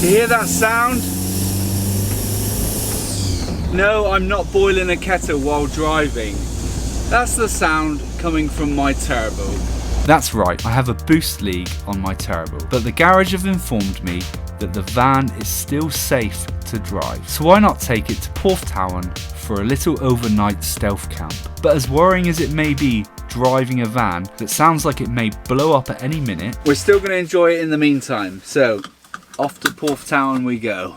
You hear that sound? No, I'm not boiling a kettle while driving. That's the sound coming from my turbo. That's right, I have a boost leak on my turbo, but the garage have informed me that the van is still safe to drive. So why not take it to Porthtown for a little overnight stealth camp? But as worrying as it may be driving a van that sounds like it may blow up at any minute, we're still going to enjoy it in the meantime. So off to Porthtown we go.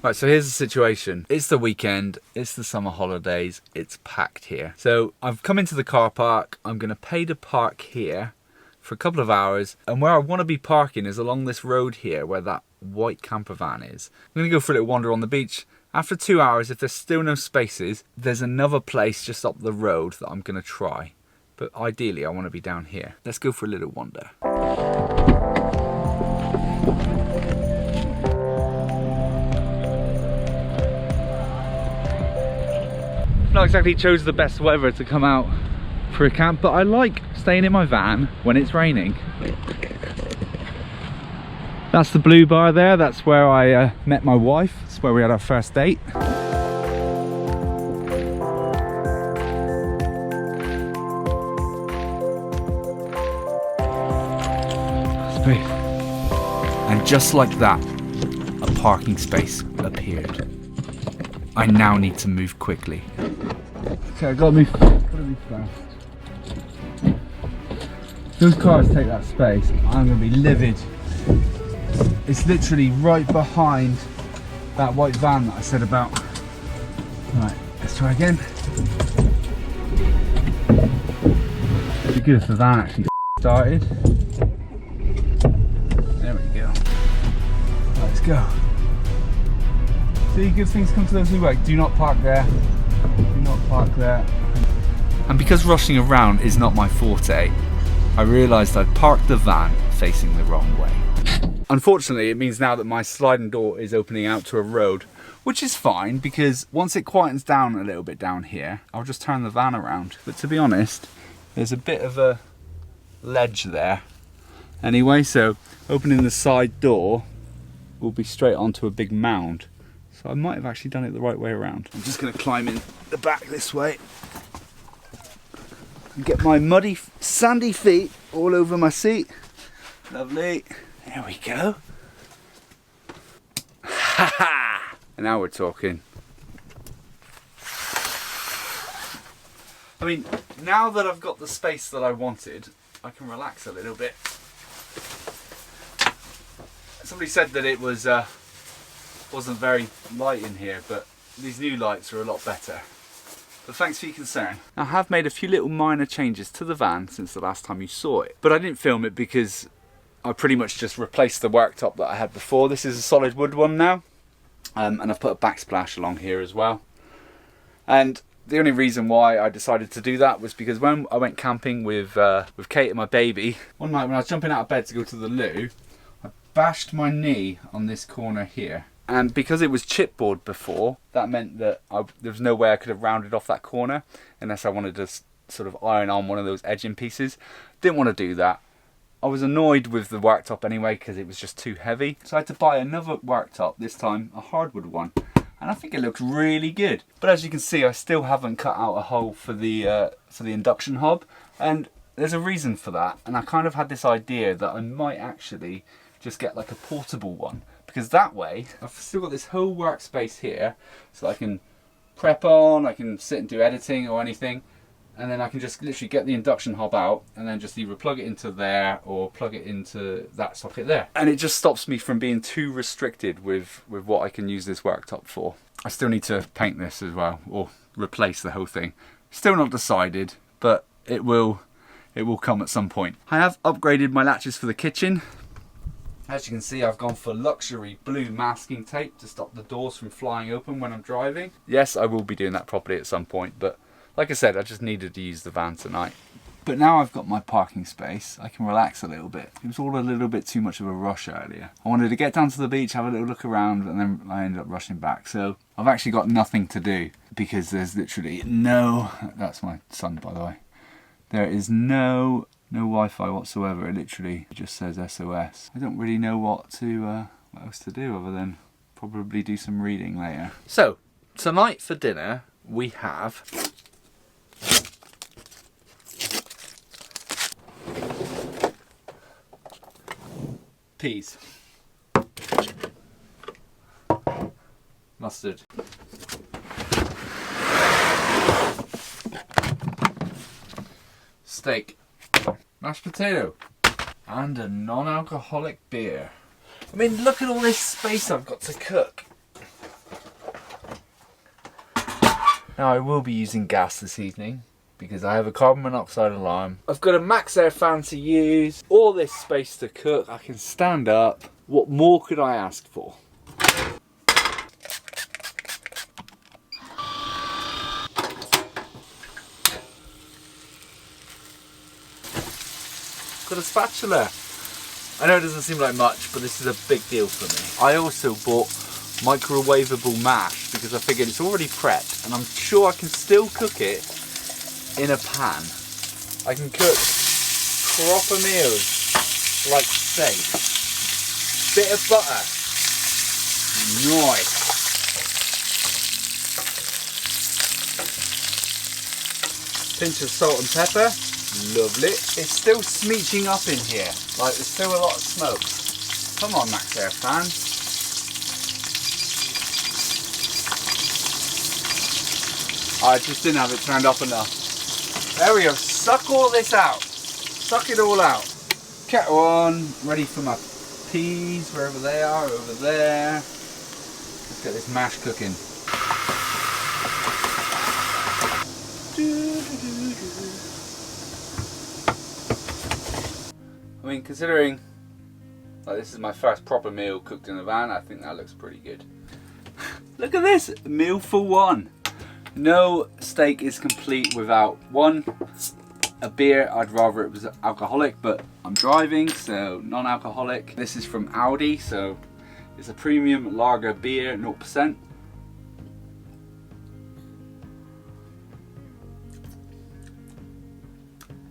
Right, so here's the situation. It's the weekend, it's the summer holidays, it's packed here. So I've come into the car park, I'm gonna pay to park here for a couple of hours, and where I wanna be parking is along this road here where that white camper van is. I'm gonna go for a little wander on the beach. After 2 hours, if there's still no spaces, there's another place just up the road that I'm gonna try. But ideally, I wanna be down here. Let's go for a little wander. Not exactly chose the best weather to come out for a camp, but I like staying in my van when it's raining. That's the blue bar there, that's where I met my wife. That's where we had our first date. Space. And just like that, a parking space appeared. I now need to move quickly. Okay, I gotta move fast. Those cars take that space, I'm gonna be livid. It's literally right behind that white van that I said about. Right, let's try again. It'd be good if the van actually started. There we go. Right, let's go. See, good things come to those who wait. Do not park there. Do not park there. And because rushing around is not my forte, I realised I'd parked the van facing the wrong way. Unfortunately, it means now that my sliding door is opening out to a road, which is fine because once it quietens down a little bit down here, I'll just turn the van around. But to be honest, there's a bit of a ledge there. Anyway, so opening the side door will be straight onto a big mound. So I might have actually done it the right way around. I'm just going to climb in the back this way and get my muddy, sandy feet all over my seat. Lovely. There we go. Ha ha! And now we're talking. I mean, now that I've got the space that I wanted, I can relax a little bit. Somebody said that it was wasn't very light in here, but these new lights are a lot better. But thanks for your concern. I have made a few little minor changes to the van since the last time you saw it, but I didn't film it because I pretty much just replaced the worktop that I had before. This is a solid wood one now, and I've put a backsplash along here as well. And the only reason why I decided to do that was because when I went camping with Kate and my baby, one night when I was jumping out of bed to go to the loo, I bashed my knee on this corner here. And because it was chipboard before, that meant that there was no way I could have rounded off that corner unless I wanted to sort of iron on one of those edging pieces. Didn't want to do that. I was annoyed with the worktop anyway because it was just too heavy. So I had to buy another worktop, this time a hardwood one. And I think it looks really good. But as you can see, I still haven't cut out a hole for the induction hob. And there's a reason for that. And I kind of had this idea that I might actually just get like a portable one. Because that way, I've still got this whole workspace here, so I can prep on, I can sit and do editing or anything, and then I can just literally get the induction hob out, and then just either plug it into there, or plug it into that socket there. And it just stops me from being too restricted with what I can use this worktop for. I still need to paint this as well, or replace the whole thing. Still not decided, but it will come at some point. I have upgraded my latches for the kitchen. As you can see, I've gone for luxury blue masking tape to stop the doors from flying open when I'm driving. Yes, I will be doing that properly at some point, but like I said, I just needed to use the van tonight. But now I've got my parking space, I can relax a little bit. It was all a little bit too much of a rush earlier. I wanted to get down to the beach, have a little look around, and then I ended up rushing back. So I've actually got nothing to do because there's literally no... That's my son, by the way. There is no Wi-Fi whatsoever. It literally just says SOS. I don't really know what else to do other than probably do some reading later. So tonight for dinner we have peas, mustard, steak, mashed potato, and a non-alcoholic beer. I mean, look at all this space I've got to cook. Now I will be using gas this evening because I have a carbon monoxide alarm. I've got a max air fan to use, all this space to cook, I can stand up. What more could I ask for? Got a spatula. I know it doesn't seem like much, but this is a big deal for me. I also bought microwavable mash because I figured it's already prepped and I'm sure I can still cook it in a pan. I can cook proper meals like steak. Bit of butter. Nice. Pinch of salt and pepper. Lovely. It's still smeeching up in here. Like there's still a lot of smoke. Come on, Max Air fan. I just didn't have it turned up enough. There we go. Suck all this out. Suck it all out. Kettle on. Ready for my peas, wherever they are, over there. Let's get this mash cooking. I mean, considering like this is my first proper meal cooked in the van, I think that looks pretty good. Look at this, meal for one. No steak is complete without one, a beer. I'd rather it was alcoholic, but I'm driving, so non-alcoholic. This is from Audi, so it's a premium lager beer, 0%.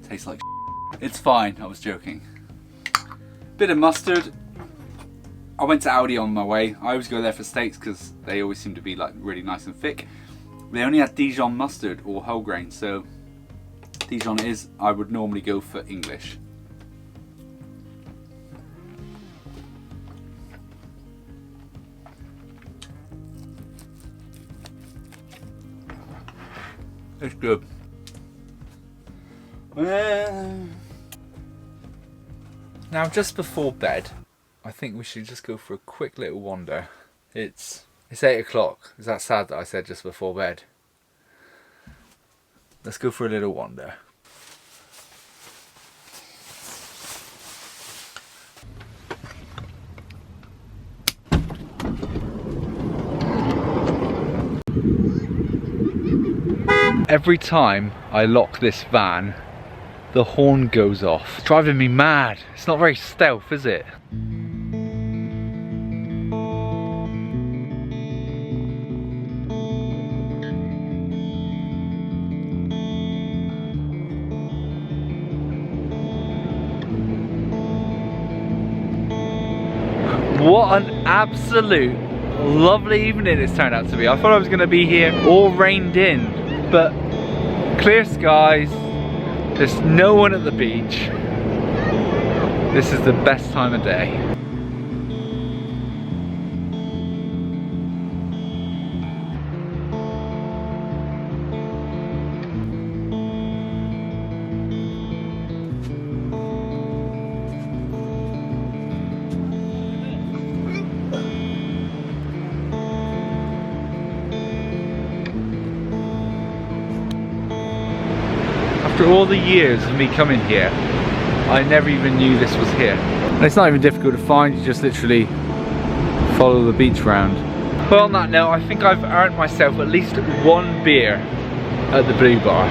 Tastes like it's fine, I was joking. Bit of mustard. I went to Audi on my way. I always go there for steaks because they always seem to be like really nice and thick. They only had Dijon mustard or whole grain, so Dijon it is. I would normally go for English. It's good. Now just before bed, I think we should just go for a quick little wander. It's 8 o'clock. Is that sad that I said just before bed? Let's go for a little wander. Every time I lock this van, the horn goes off. It's driving me mad. It's not very stealth, is it? What an absolute lovely evening it's turned out to be. I thought I was going to be here all rained in, but clear skies, there's no one at the beach. This is the best time of day. After all the years of me coming here, I never even knew this was here. And it's not even difficult to find, you just literally follow the beach round. But on that note, I think I've earned myself at least one beer at the Blue Bar.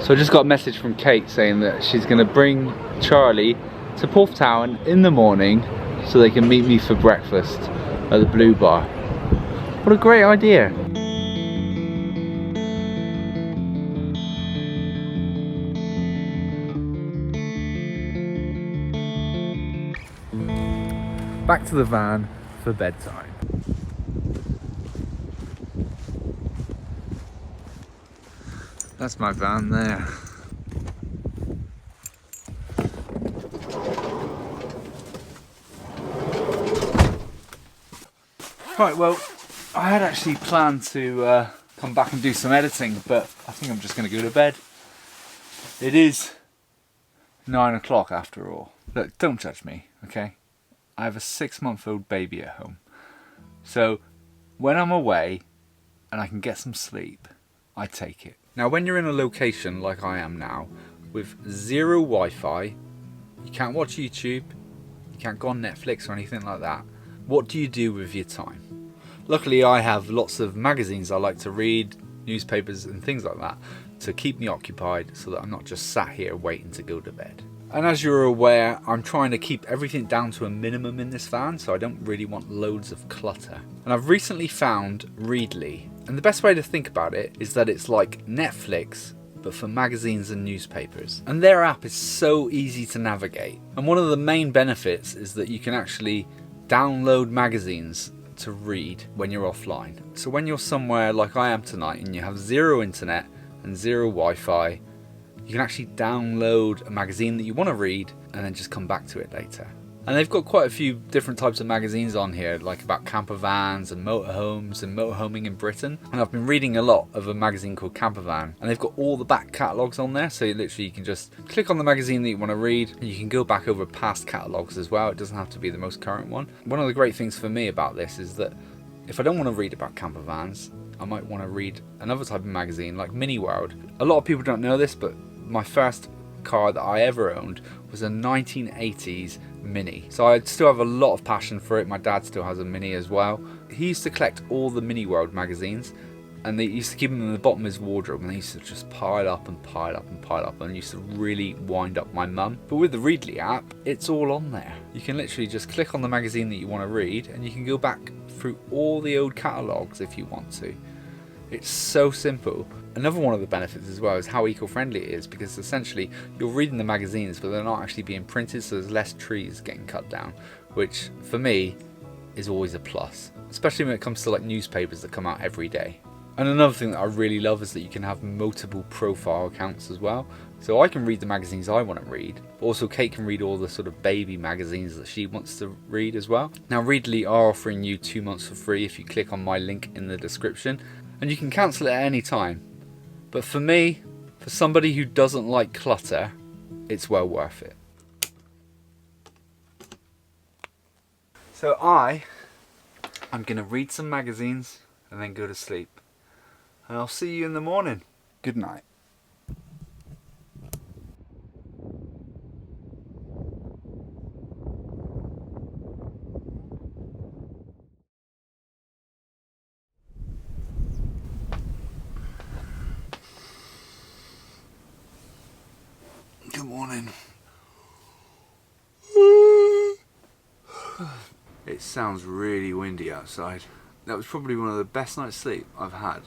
So I just got a message from Kate saying that she's going to bring Charlie to Porthtown in the morning so they can meet me for breakfast at the Blue Bar. What a great idea. Back to the van for bedtime. That's my van there. Right, well, I had actually planned to come back and do some editing, but I think I'm just going to go to bed. It is 9 o'clock after all. Look, don't judge me, okay? I have a 6-month-old baby at home. So when I'm away and I can get some sleep, I take it. Now when you're in a location like I am now, with zero Wi-Fi, you can't watch YouTube, you can't go on Netflix or anything like that, what do you do with your time? Luckily I have lots of magazines I like to read, newspapers and things like that, to keep me occupied so that I'm not just sat here waiting to go to bed. And as you're aware, I'm trying to keep everything down to a minimum in this van, so I don't really want loads of clutter. And I've recently found Readly, and the best way to think about it is that it's like Netflix, but for magazines and newspapers. And their app is so easy to navigate. And one of the main benefits is that you can actually download magazines to read when you're offline. So when you're somewhere like I am tonight and you have zero internet and zero Wi-Fi, you can actually download a magazine that you want to read and then just come back to it later. And they've got quite a few different types of magazines on here, like about camper vans and motorhomes and motorhoming in Britain. And I've been reading a lot of a magazine called Campervan, and they've got all the back catalogues on there, so literally you can just click on the magazine that you want to read and you can go back over past catalogues as well. It doesn't have to be the most current one. One of the great things for me about this is that if I don't want to read about camper vans, I might want to read another type of magazine like Mini World. A lot of people don't know this, but my first car that I ever owned was a 1980s Mini. So I still have a lot of passion for it. My dad still has a Mini as well. He used to collect all the Mini World magazines, and they used to keep them in the bottom of his wardrobe, and they used to just pile up and pile up and pile up, and used to really wind up my mum. But with the Readly app, it's all on there. You can literally just click on the magazine that you want to read, and you can go back through all the old catalogues if you want to. It's so simple. Another one of the benefits as well is how eco-friendly it is, because essentially you're reading the magazines but they're not actually being printed, so there's less trees getting cut down, which for me is always a plus, especially when it comes to like newspapers that come out every day. And another thing that I really love is that you can have multiple profile accounts as well. So I can read the magazines I want to read, but also Kate can read all the sort of baby magazines that she wants to read as well. Now Readly are offering you 2 months for free if you click on my link in the description, and you can cancel it at any time. But for me, for somebody who doesn't like clutter, it's well worth it. So I'm going to read some magazines and then go to sleep. And I'll see you in the morning. Good night. Good morning. It sounds really windy outside. That was probably one of the best night's sleep I've had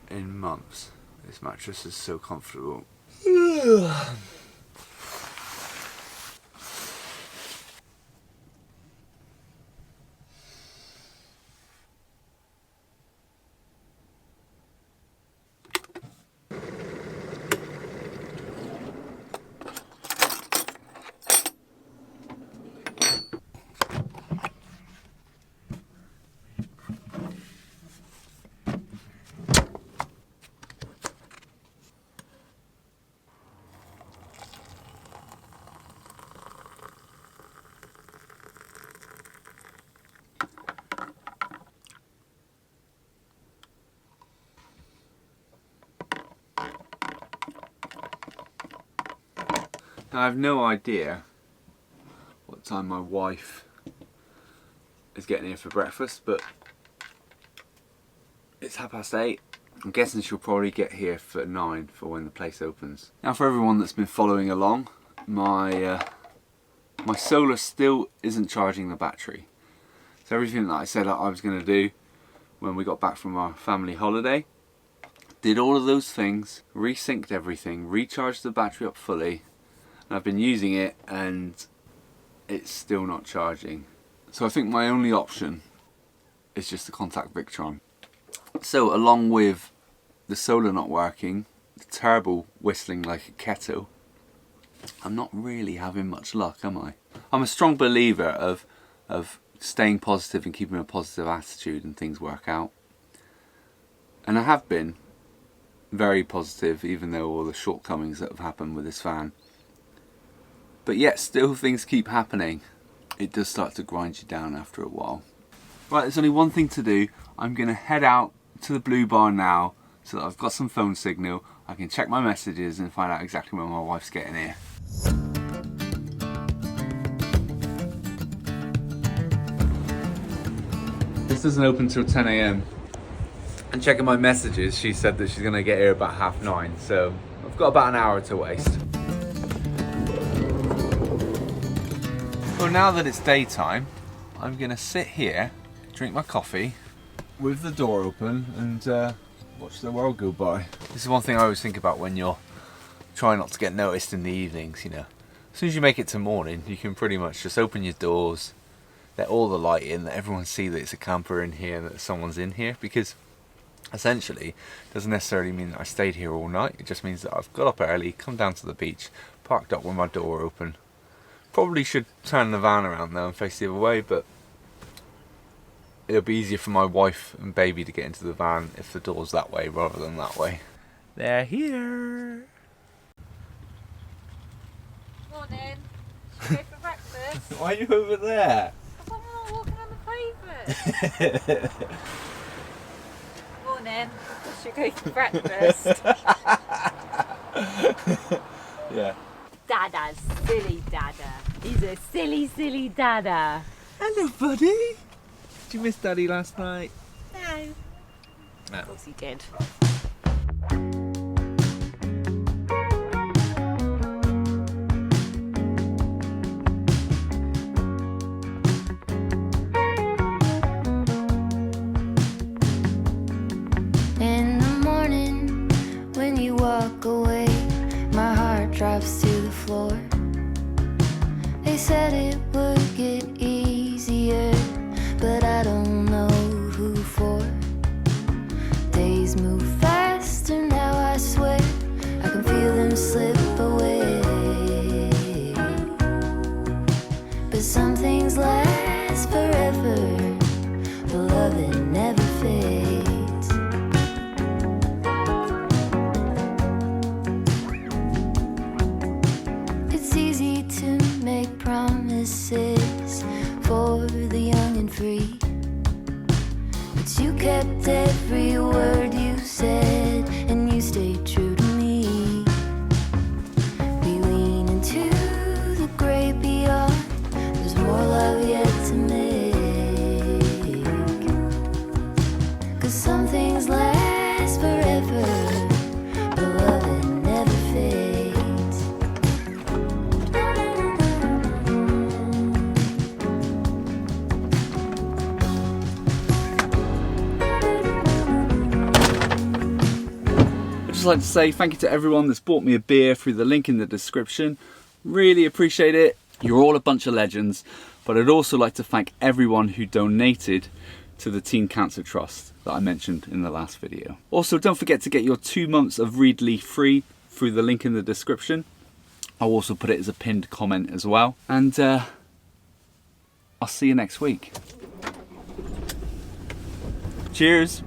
in months. This mattress is so comfortable. I have no idea what time my wife is getting here for breakfast, but it's 8:30 I'm guessing she'll probably get here for 9 for when the place opens. Now for everyone that's been following along, my solar still isn't charging the battery. So everything that I said I was going to do when we got back from our family holiday, did all of those things, resynced everything, recharged the battery up fully, and I've been using it and it's still not charging. So I think my only option is just to contact Victron. So along with the solar not working, the turbo whistling like a kettle, I'm not really having much luck, am I? I'm a strong believer of staying positive and keeping a positive attitude and things work out. And I have been very positive, even though all the shortcomings that have happened with this van. But yet still things keep happening. It does start to grind you down after a while. Right, there's only one thing to do. I'm going to head out to the Blue Bar now so that I've got some phone signal. I can check my messages and find out exactly when my wife's getting here. This doesn't open till 10 AM. And checking my messages, she said that she's going to get here about 9:30, so I've got about an hour to waste. Well, now that it's daytime, I'm going to sit here, drink my coffee with the door open and watch the world go by. This is one thing I always think about when you're trying not to get noticed in the evenings, you know. As soon as you make it to morning, you can pretty much just open your doors, let all the light in, let everyone see that it's a camper in here and that someone's in here, because essentially it doesn't necessarily mean that I stayed here all night. It just means that I've got up early, come down to the beach, parked up with my door open. Probably should turn the van around now and face the other way, but it'll be easier for my wife and baby to get into the van if the door's that way rather than that way. They're here. Morning. Should we go for breakfast? Why are you over there? I'm not walking on the pavement. Morning. Should we go for breakfast? Yeah. Dada's silly dada. He's a silly, silly dada. Hello, buddy. Did you miss Daddy last night? No. Of course he did. In the morning, when you walk away, my heart drops to the floor. They said it would get easier, but I don't know who for. Days move faster now, I swear. I can feel them slip away. But some things last forever. The love that never fades. It's easy to make promises for the young and free, but you kept every word you said, and you stayed true to me. We lean into the great beyond. There's more love yet to make, 'cause some things last forever, but love it never fades. I'd just like to say thank you to everyone that's bought me a beer through the link in the description. Really appreciate it. You're all a bunch of legends. But I'd also like to thank everyone who donated to the Teen Cancer Trust that I mentioned in the last video. Also, don't forget to get your 2 months of Readly free through the link in the description. I'll also put it as a pinned comment as well. And I'll see you next week. Cheers.